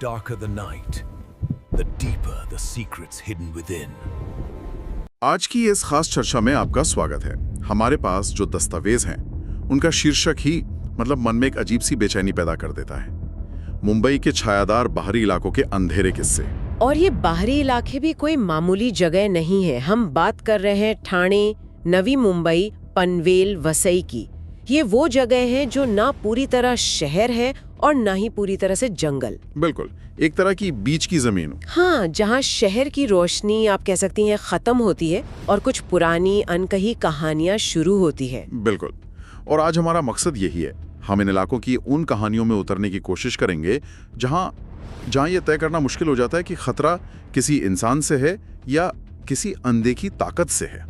darker the night, the deeper the secrets hidden within. आज की इस खास चर्चा में आपका स्वागत है। हमारे पास जो दस्तावेज हैं, उनका शीर्षक ही मन में एक अजीब सी बेचैनी पैदा कर देता है। मुंबई के छायादार बाहरी इलाकों के अंधेरे किस्से। और ये बाहरी इलाके भी कोई मामूली जगह नहीं है। हम बात कर रहे हैं ठाणे, नवी मुंबई, पनवेल, वसई की। ये वो जगह है जो ना पूरी तरह शहर है और ना ही पूरी तरह से जंगल। बिल्कुल, एक तरह की बीच की जमीन। हाँ, जहाँ शहर की रोशनी आप कह सकती हैं खत्म होती है और कुछ पुरानी अनकही कहानियाँ शुरू होती है। बिल्कुल, और आज हमारा मकसद यही है। हम इन इलाकों की उन कहानियों में उतरने की कोशिश करेंगे जहाँ ये तय करना मुश्किल हो जाता है कि खतरा किसी इंसान से है या किसी अनदेखी ताकत से है।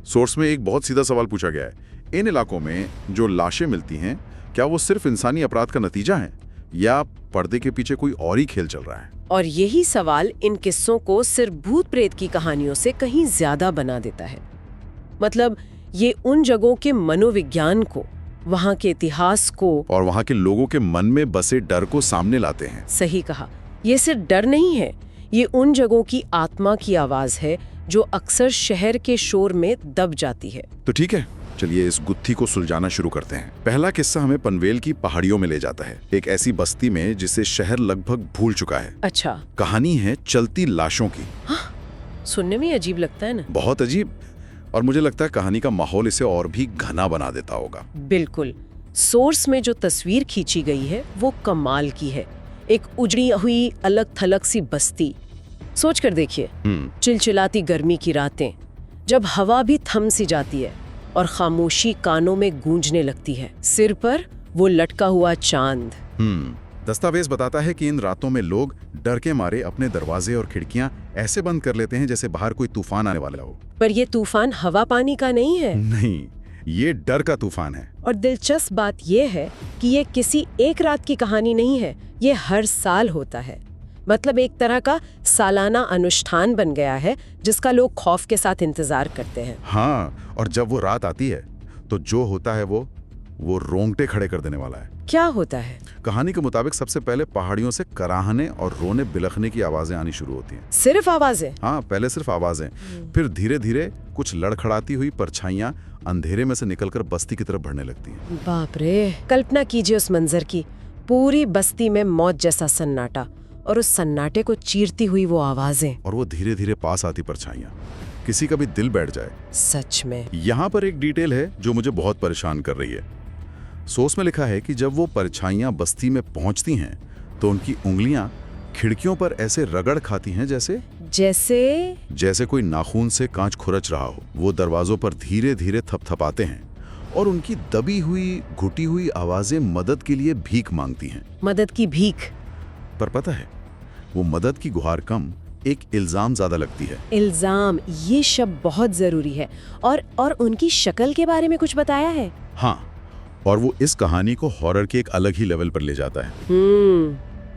सोर्स में एक बहुत सीधा सवाल पूछा गया है, इन इलाकों में जो लाशें मिलती हैं, क्या वो सिर्फ इंसानी अपराध का नतीजा है या पर्दे के पीछे कोई और ही खेल चल रहा है? और यही सवाल इन किस्सों को सिर्फ भूत प्रेत की कहानियों से कहीं ज्यादा बना देता है। मतलब ये उन जगहों के मनोविज्ञान को, वहाँ के इतिहास को और वहाँ के लोगों के मन में बसे डर को सामने लाते हैं। सही कहा, ये सिर्फ डर नहीं है, ये उन जगहों की आत्मा की आवाज है जो अक्सर शहर के शोर में दब जाती है। तो ठीक है, चलिए इस गुत्थी को सुलझाना शुरू करते हैं। पहला किस्सा हमें पनवेल की पहाड़ियों में ले जाता है, एक ऐसी बस्ती में जिसे शहर लगभग भूल चुका है। अच्छा, कहानी है चलती लाशों की। हाँ, सुनने में अजीब लगता है ना? बहुत अजीब, और मुझे लगता है कहानी का माहौल इसे और भी घना बना देता होगा। बिल्कुल, सोर्स में जो तस्वीर खींची गई है वो कमाल की है। एक उजड़ी हुई अलग थलग सी बस्ती। सोच कर देखिए, चिलचिलाती गर्मी की रातें, जब हवा भी थम सी जाती है और खामोशी कानों में गूंजने लगती है, सिर पर वो लटका हुआ चांद। दस्तावेज बताता है कि इन रातों में लोग डर के मारे अपने दरवाजे और खिड़कियां ऐसे बंद कर लेते हैं जैसे बाहर कोई तूफान आने वाला हो। पर ये तूफान हवा पानी का नहीं है। नहीं, ये डर का तूफान है। और दिलचस्प बात ये है कि ये किसी एक रात की कहानी नहीं है, ये हर साल होता है। मतलब एक तरह का सालाना अनुष्ठान बन गया है जिसका लोग खौफ के साथ इंतजार करते हैं। हाँ, और जब वो रात आती है तो जो होता है वो रोंगटे खड़े कर देने वाला है। क्या होता है? कहानी के मुताबिक सबसे पहले पहाड़ियों से कराहने और रोने बिलखने की आवाजें आनी शुरू होती हैं। सिर्फ आवाजें? हाँ, पहले सिर्फ आवाजें, फिर धीरे धीरे कुछ लड़खड़ाती हुई परछाइयां अंधेरे में से निकलकर बस्ती की तरफ बढ़ने लगती हैं। बाप रे, कल्पना कीजिए उस मंजर की। पूरी बस्ती में मौत जैसा सन्नाटा, और उस सन्नाटे को चीरती हुई वो आवाजें, और वो धीरे धीरे पास आती परछाइयां। किसी का भी दिल बैठ जाए। सच में। यहाँ पर एक डिटेल है जो मुझे बहुत परेशान कर रही है। सोर्स में लिखा है कि जब वो परछाइयां बस्ती में पहुंचती हैं तो उनकी उंगलियां खिड़कियों पर ऐसे रगड़ खाती हैं जैसे कोई नाखून से कांच खुरच रहा हो। वो दरवाजों पर धीरे धीरे थपथपाते हैं और उनकी दबी हुई घुटी हुई आवाजें मदद के लिए भीख मांगती हैं। मदद की भीख? पर पता है, वो मदद की गुहार कम, एक इल्जाम ज्यादा लगती है। इल्जाम, ये शब्द बहुत जरूरी है। और उनकी शक्ल के बारे में कुछ बताया है? हाँ, और वो इस कहानी को हॉरर के एक अलग ही लेवल पर ले जाता है।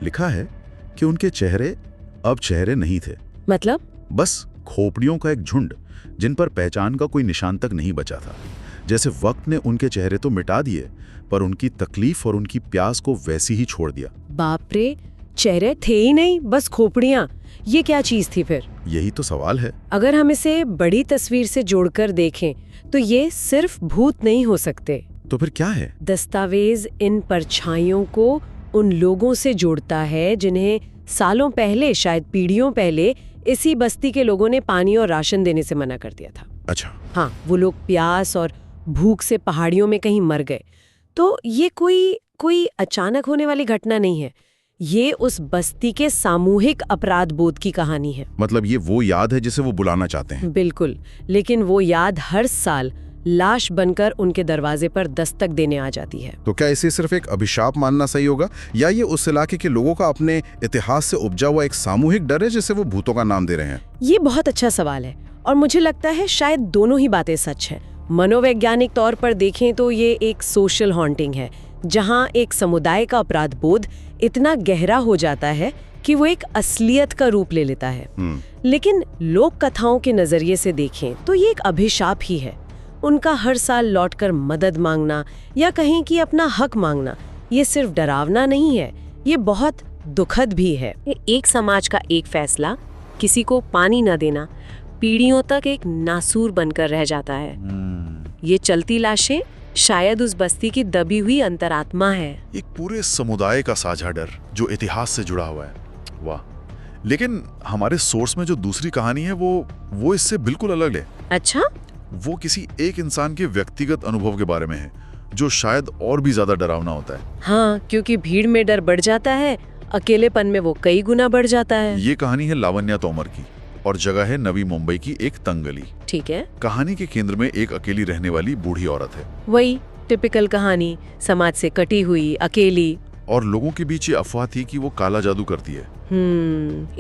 लिखा है कि उनके चेहरे अब चेहरे नहीं थे। मतलब? बस खोपड़ियों का एक झुंड जिन पर पहचान का कोई निशान तक नहीं बचा था। जैसे वक्त ने उनके चेहरे तो मिटा दिए, पर उनकी तकलीफ और उनकी प्यास को वैसी ही छोड़ दिया। बाप रे, चेहरे थे ही नहीं, बस खोपड़ियां। ये क्या चीज थी फिर? यही तो सवाल है। अगर हम इसे बड़ी तस्वीर से जोड़कर देखें तो ये सिर्फ भूत नहीं हो सकते। तो फिर क्या है? दस्तावेज इन परछाइयों को उन लोगों से जोड़ता है जिन्हें सालों पहले, शायद पीढ़ियों पहले, इसी बस्ती के लोगों ने पानी और राशन देने से मना कर दिया था। अच्छा। हाँ, वो लोग प्यास और भूख से पहाड़ियों में कहीं मर गए। तो ये कोई अचानक होने वाली घटना नहीं है, ये उस बस्ती के सामूहिक अपराध बोध की कहानी है। मतलब ये वो याद है जिसे वो बुलाना चाहते हैं। बिल्कुल, लेकिन वो याद हर साल लाश बनकर उनके दरवाजे पर दस्तक देने आ जाती है। तो क्या इसे सिर्फ एक अभिशाप मानना सही होगा, या ये उस इलाके के लोगों का अपने इतिहास से उपजा हुआ एक सामूहिक डर है जिसे वो भूतों का नाम दे रहे हैं? ये बहुत अच्छा सवाल है, और मुझे लगता है शायद दोनों ही बातें सच हैं। मनोवैज्ञानिक तौर पर देखें तो ये एक सोशल हॉन्टिंग है, जहां एक समुदाय का अपराध बोध इतना गहरा हो जाता है कि वो एक असलियत का रूप ले लेता है। लेकिन लोक कथाओं के नजरिए से देखें तो ये एक अभिशाप ही है। उनका हर साल लौटकर मदद मांगना या कहें कि अपना हक मांगना, ये सिर्फ डरावना नहीं है, ये बहुत दुखद भी है। एक समाज का एक फैसला, किसी को पानी न देना, पीढ़ियों तक एक नासूर बनकर रह जाता है। ये चलती लाशें शायद उस बस्ती की दबी हुई अंतरात्मा है। एक पूरे समुदाय का साझा डर जो इतिहास से जुड़ा हुआ है। वाह। लेकिन हमारे सोर्स में जो दूसरी कहानी है वो इससे बिल्कुल अलग है। अच्छा? वो किसी एक इंसान के व्यक्तिगत अनुभव के बारे में है, जो शायद और भी ज्यादा डरावना होता है। हाँ, क्योंकि भीड़ में डर बढ़ जाता है, अकेलेपन में वो कई गुना बढ़ जाता है। ये कहानी है लावण्या तोमर की और जगह है नवी मुंबई की एक तंग गली। ठीक है। कहानी के केंद्र में एक अकेली रहने वाली बूढ़ी औरत है। वही टिपिकल कहानी, समाज से कटी हुई, अकेली। और लोगों के बीच ये अफवाह थी कि वो काला जादू करती है।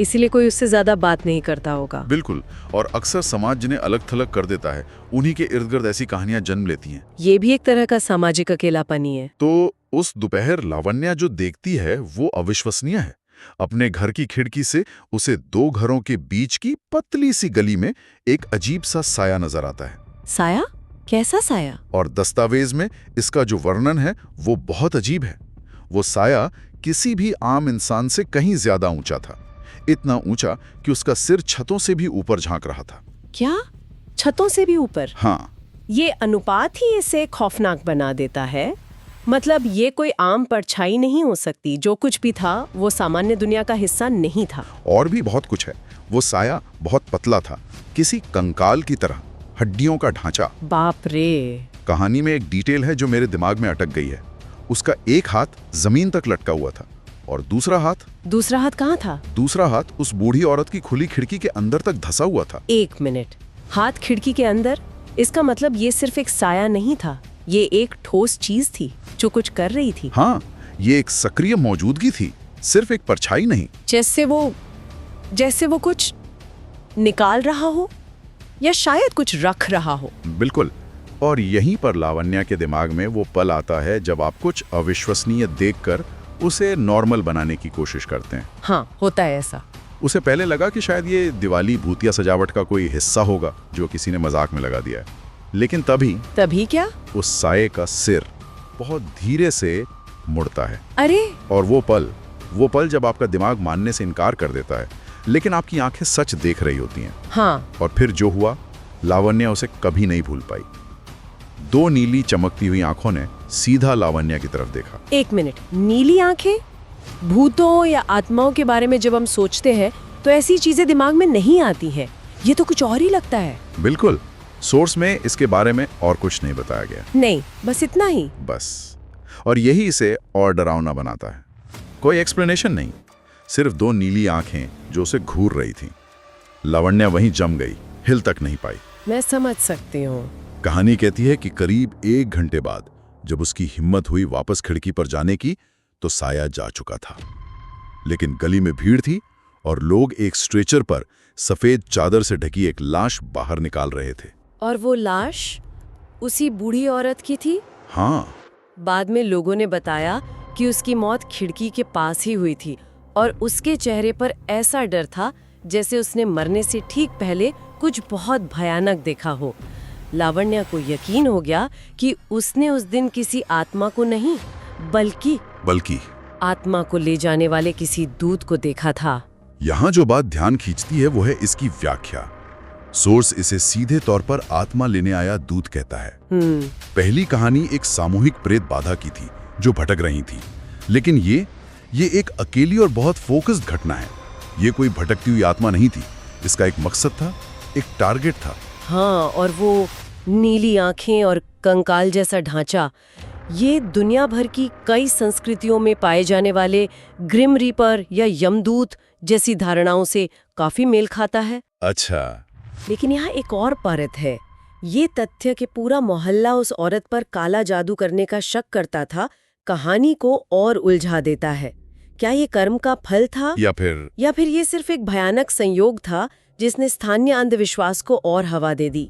इसीलिए कोई उससे ज्यादा बात नहीं करता होगा। बिल्कुल। और अक्सर समाज जिन्हें अलग थलग कर देता है, उन्हीं के इर्द गिर्द ऐसी कहानियां जन्म लेती हैं। ये भी एक तरह का सामाजिक अकेलापन ही है। तो उस दोपहर लावण्या जो देखती है वो अविश्वसनीय है। अपने घर की खिड़की से उसे 2 घरों के बीच की पतली सी गली में एक अजीब सा साया नजर आता है। साया? कैसा साया? और दस्तावेज में इसका जो वर्णन है वो बहुत अजीब है। वो साया किसी भी आम इंसान से कहीं ज्यादा ऊंचा था, इतना ऊंचा कि उसका सिर छतों से भी ऊपर झांक रहा था। क्या? छतों से भी ऊपर? हाँ। ये अनुपात ही इसे खौफनाक बना देता है। मतलब ये कोई आम परछाई नहीं हो सकती। जो कुछ भी था वो सामान्य दुनिया का हिस्सा नहीं था। और भी बहुत कुछ है। वो साया बहुत पतला था, किसी कंकाल की तरह, हड्डियों का ढांचा। बाप रे। कहानी में एक डिटेल है जो मेरे दिमाग में अटक गई है। उसका एक हाथ जमीन तक लटका हुआ था और दूसरा हाथ कहाँ था? दूसरा हाथ उस बूढ़ी औरत की खुली खिड़की के अंदर तक धंसा हुआ था। 1 मिनट, हाथ खिड़की के अंदर? इसका मतलब ये सिर्फ एक साया नहीं था, ये एक ठोस चीज थी जो कुछ कर रही थी। हाँ, ये एक सक्रिय मौजूदगी थी, सिर्फ एक परछाई नहीं। जैसे वो कुछ निकाल रहा हो या शायद कुछ रख रहा हो। बिल्कुल। और यहीं पर लावण्या के दिमाग में वो पल आता है जब आप कुछ अविश्वसनीय देखकर उसे नॉर्मल बनाने की कोशिश करते हैं। हाँ, होता है ऐसा। उसे पहले लगा कि शायद ये दिवाली भूतिया सजावट का कोई हिस्सा होगा जो किसी ने मजाक में लगा दिया है। लेकिन तभी क्या? उस साये का सिर बहुत धीरे से मुड़ता है। अरे! और वो पल जब आपका दिमाग मानने से इनकार कर देता है, लेकिन आपकी आंखें सच देख रही होती हैं। हाँ। और फिर जो हुआ, लावण्या उसे कभी नहीं भूल पाई। 2 नीली चमकती हुई आंखों ने सीधा लावण्या की तरफ देखा। 1 मिनट, नीली आंखें? भूतों या आत्माओं के बारे में जब हम सोचते हैं तो ऐसी चीजें दिमाग में नहीं आती हैं। ये तो कुछ और ही लगता है। बिल्कुल। सोर्स में इसके बारे में और कुछ नहीं बताया गया। नहीं, बस इतना ही। बस। और यही इसे और डरावना बनाता है। कोई एक्सप्लेनेशन नहीं, सिर्फ 2 नीली आंखें जो उसे घूर रही थीं। लावण्या वहीं जम गई, हिल तक नहीं पाई। मैं समझ सकती हूँ। कहानी कहती है कि करीब 1 घंटे बाद जब उसकी हिम्मत हुई वापस खिड़की पर जाने की, तो साया जा चुका था। लेकिन गली में भीड़ थी और लोग एक स्ट्रेचर पर सफेद चादर से ढकी एक लाश बाहर निकाल रहे थे। और वो लाश उसी बूढ़ी औरत की थी? हाँ। बाद में लोगों ने बताया कि उसकी मौत खिड़की के पास ही हुई थी और उसके चेहरे पर ऐसा डर था जैसे उसने मरने से ठीक पहले कुछ बहुत भयानक देखा हो। लावण्या को यकीन हो गया कि उसने उस दिन किसी आत्मा को नहीं, बल्कि आत्मा को ले जाने वाले किसी दूत को देखा था। यहाँ जो बात ध्यान खींचती है वो है इसकी व्याख्या। सोर्स इसे सीधे तौर पर आत्मा लेने आया दूत कहता है। पहली कहानी एक सामूहिक प्रेत बाधा की थी जो भटक रही थी, लेकिन ये एक अकेली और बहुत फोकस्ड घटना है। ये कोई भटकती हुई आत्मा नहीं थी, इसका एक मकसद था, एक टारगेट था। हाँ, और वो नीली आंखें और कंकाल जैसा ढांचा, ये दुनिया भर की कई संस्कृतियों में पाए जाने वाले ग्रिम रीपर या यमदूत जैसी धारणाओं से काफी मेल खाता है। अच्छा। लेकिन यहाँ एक और परत है। ये तथ्य कि पूरा मोहल्ला उस औरत पर काला जादू करने का शक करता था, कहानी को और उलझा देता है। क्या ये कर्म का फल था या फिर ये सिर्फ एक भयानक संयोग था जिसने स्थानीय अंधविश्वास को और हवा दे दी?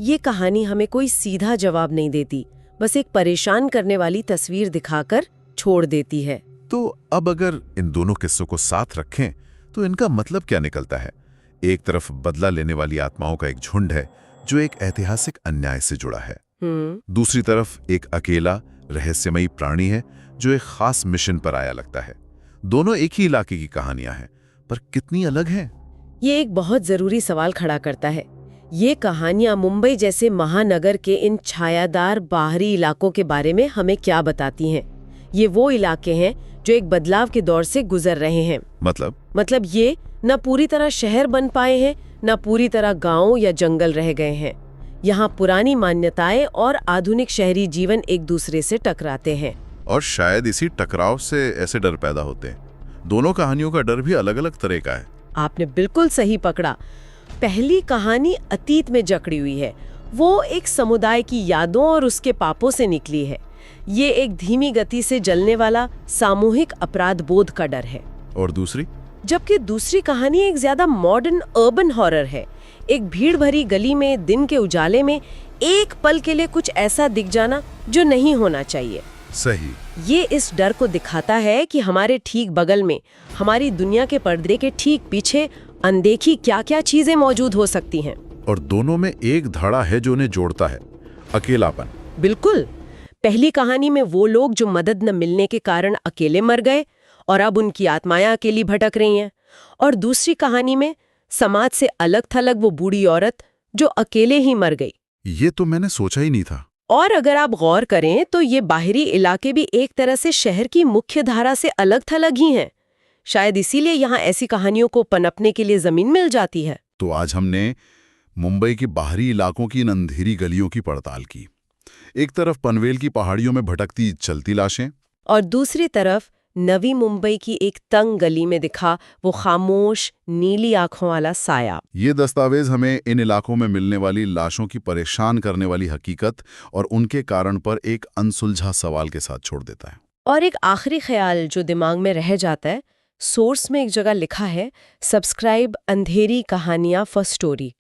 ये कहानी हमें कोई सीधा जवाब नहीं देती, बस एक परेशान करने वाली तस्वीर दिखाकर छोड़ देती है। तो अब अगर इन दोनों किस्सों को साथ रखें तो इनका मतलब क्या निकलता है? एक तरफ बदला लेने वाली आत्माओं का एक झुंड है जो एक ऐतिहासिक अन्याय से जुड़ा है। दूसरी तरफ एक अकेला रहस्यमयी प्राणी है जो एक खास मिशन पर आया लगता है। दोनों एक ही इलाके की कहानियां हैं, पर कितनी अलग हैं? ये एक बहुत जरूरी सवाल खड़ा करता है। ये कहानियां मुंबई जैसे महानगर के इन छायादार बाहरी इलाकों के बारे में हमें क्या बताती हैं? ये वो इलाके हैं जो एक बदलाव के दौर से गुजर रहे हैं। मतलब ये न पूरी तरह शहर बन पाए हैं, न पूरी तरह गांव या जंगल रह गए हैं। यहाँ पुरानी मान्यताएं और आधुनिक शहरी जीवन एक दूसरे से टकराते हैं। और शायद इसी टकराव से ऐसे डर पैदा होते हैं। दोनों कहानियों का डर भी अलग अलग तरह का है। आपने बिल्कुल सही पकड़ा। पहली कहानी अतीत में जकड़ी हुई है। वो एक समुदाय की यादों और उसके पापों से निकली है। ये एक धीमी गति से जलने वाला सामूहिक अपराध बोध का डर है। और दूसरी? जबकि दूसरी कहानी एक ज्यादा मॉडर्न अर्बन हॉरर है। एक भीड़ भरी गली में दिन के उजाले में एक पल के लिए कुछ ऐसा दिख जाना जो नहीं होना चाहिए। सही। ये इस डर को दिखाता है कि हमारे ठीक बगल में, हमारी दुनिया के पर्दे के ठीक पीछे अनदेखी क्या-क्या चीजें मौजूद हो सकती हैं। और दोनों में एक धड़ा है जो उन्हें जोड़ता है, अकेलापन। बिल्कुल। पहली कहानी में वो लोग जो मदद न मिलने के कारण अकेले मर गए और अब उनकी आत्माएं अकेली भटक रही हैं। और दूसरी कहानी में समाज से अलग थलग वो बूढ़ी औरत जो अकेले ही मर गई। ये तो मैंने सोचा ही नहीं था। और अगर आप गौर करें तो ये बाहरी इलाके भी एक तरह से शहर की मुख्य धारा से अलग थलग ही हैं। शायद इसीलिए यहाँ ऐसी कहानियों को पनपने के लिए जमीन मिल जाती है। तो आज हमने मुंबई के बाहरी इलाकों की इन अंधेरी गलियों की पड़ताल की। एक तरफ पनवेल की पहाड़ियों में भटकती चलती लाशें, और दूसरी तरफ नवी मुंबई की एक तंग गली में दिखा वो खामोश नीली आंखों वाला साया। ये दस्तावेज हमें इन इलाकों में मिलने वाली लाशों की परेशान करने वाली हकीकत और उनके कारण पर एक अनसुलझा सवाल के साथ छोड़ देता है। और एक आखिरी ख्याल जो दिमाग में रह जाता है, सोर्स में एक जगह लिखा है, सब्सक्राइब अंधेरी कहानियां फॉर स्टोरी।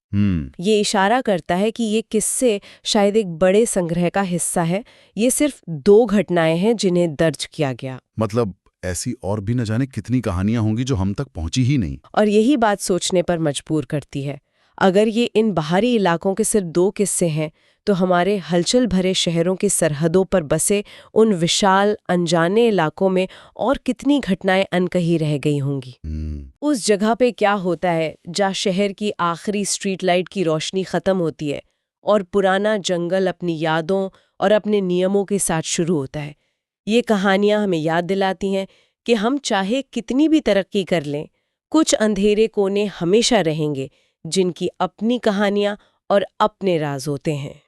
ये इशारा करता है कि ये किस्से शायद एक बड़े संग्रह का हिस्सा है। ये सिर्फ 2 घटनाएं हैं जिन्हें दर्ज किया गया। मतलब ऐसी और भी न जाने कितनी कहानियां होंगी जो हम तक पहुंची ही नहीं। और यही बात सोचने पर मजबूर करती है। अगर ये इन बाहरी इलाकों के सिर्फ 2 किस्से हैं, तो हमारे हलचल भरे शहरों की सरहदों पर बसे उन विशाल अनजाने इलाकों में और कितनी घटनाएं अनकही रह गई होंगी। उस जगह पे क्या होता है जहाँ शहर की आखिरी स्ट्रीट लाइट की रोशनी खत्म होती है और पुराना जंगल अपनी यादों और अपने नियमों के साथ शुरू होता है। ये कहानियां हमें याद दिलाती हैं कि हम चाहे कितनी भी तरक्की कर लें, कुछ अंधेरे कोने हमेशा रहेंगे जिनकी अपनी कहानियां और अपने राज होते हैं।